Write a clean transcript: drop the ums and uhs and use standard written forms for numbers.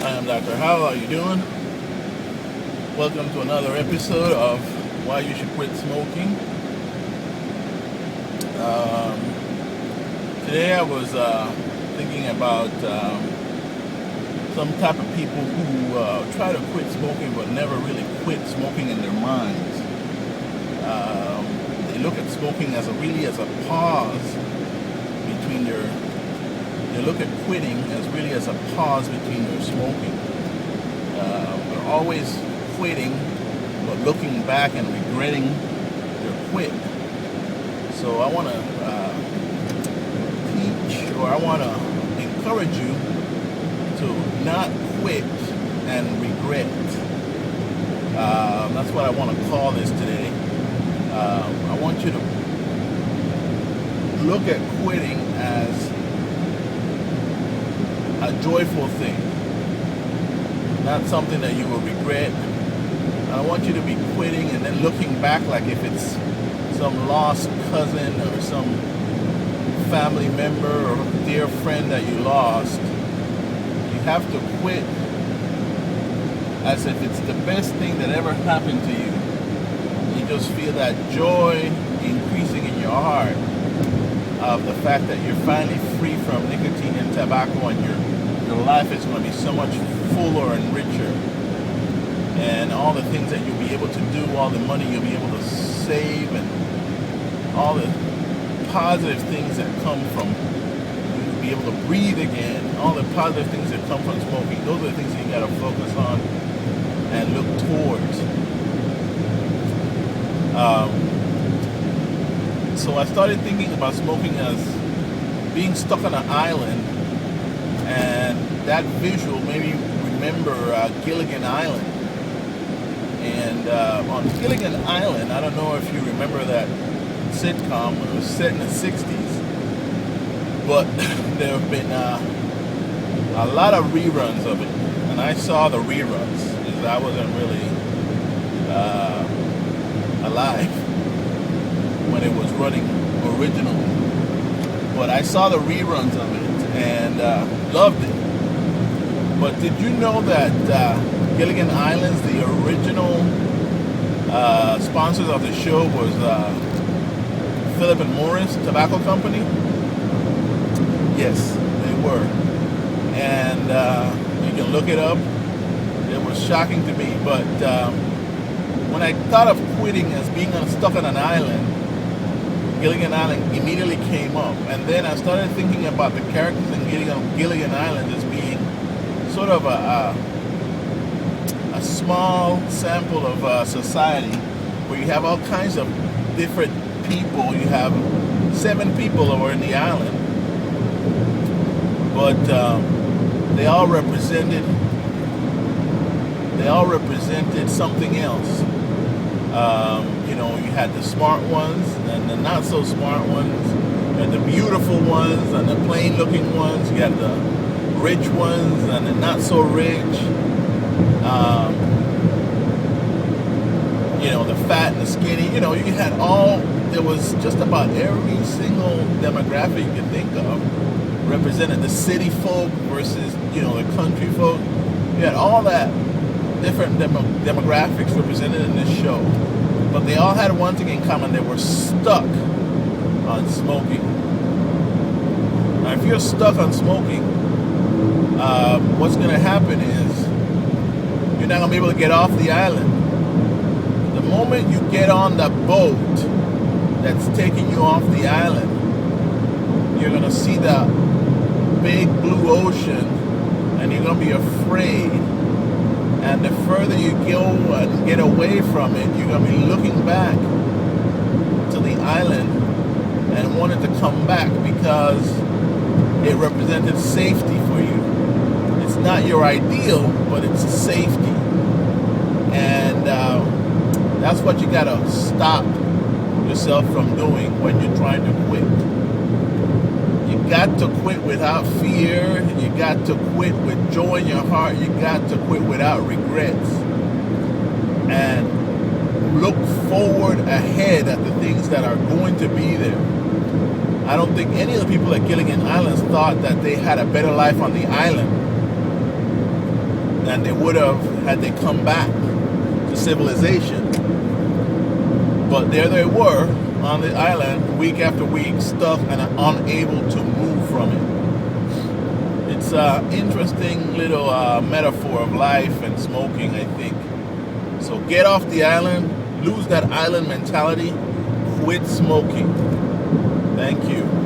I am Dr. How are you doing? Welcome to another episode of Why You Should Quit Smoking. Today I was thinking about some type of people who try to quit smoking but never really quit smoking in their minds. They look at smoking as a pause between they look at quitting as really as a pause between their smoking. They're always quitting, but looking back and regretting their quit. So I want to teach, or I want to encourage you to not quit and regret. That's what I want to call this today. I want you to look at quitting as a joyful thing, not something that you will regret. I want you to be quitting and then looking back like if it's some lost cousin or some family member or dear friend that you lost. You have to quit as if it's the best thing that ever happened to you. You just feel that joy increasing in your heart of the fact that you're finally free from nicotine and tobacco, and your life is going to be so much fuller and richer. And all the things that you'll be able to do, all the money you'll be able to save, and all the positive things that come from, you'll be able to breathe again, all the positive things that come from smoking. Those are the things that you got to focus on and look towards. So I started thinking about smoking as being stuck on an island, and that visual made me remember Gilligan Island. And on Gilligan Island, I don't know if you remember that sitcom. It was set in the 60s, but there have been a lot of reruns of it, and I saw the reruns because I wasn't really alive when it was running originally, but I saw the reruns of it and loved it. But did you know that Gilligan Islands, the original sponsors of the show, was Philip and Morris Tobacco Company? Yes, they were. And you can look it up. It was shocking to me. But when I thought of quitting as being stuck on an island, Gilligan Island immediately came up. And then I started thinking about the characters in Gilligan Island as being sort of a small sample of society where you have all kinds of different people. You have 7 people over in the island, but they all represented something else. You had the smart ones and the not so smart ones, and the beautiful ones and the plain looking ones. You had the rich ones and the not so rich. The fat and the skinny. You had there was just about every single demographic you could think of represented. The city folk versus, the country folk. You had all that different demographics represented in this show. But they all had one thing in common. They were stuck on smoking. Now, if you're stuck on smoking, what's going to happen is you're not going to be able to get off the island. The moment you get on the boat that's taking you off the island, you're going to see the big blue ocean, and you're going to be afraid. And the further you go and get away from it, you're going to be looking back to the island and wanting to come back because it represented safety for you. It's not your ideal, but it's safety. And that's what you got to stop yourself from doing when you're trying to quit. You got to quit without fear. You got to quit with joy in your heart. You got to quit without regrets. And look forward ahead at the things that are going to be there. I don't think any of the people at Gilligan Islands thought that they had a better life on the island. than they would have had they come back to civilization. But there they were on the island week after week, stuck and unable to move from it. It's an interesting little metaphor of life and smoking, I think. So get off the island, lose that island mentality, quit smoking. Thank you.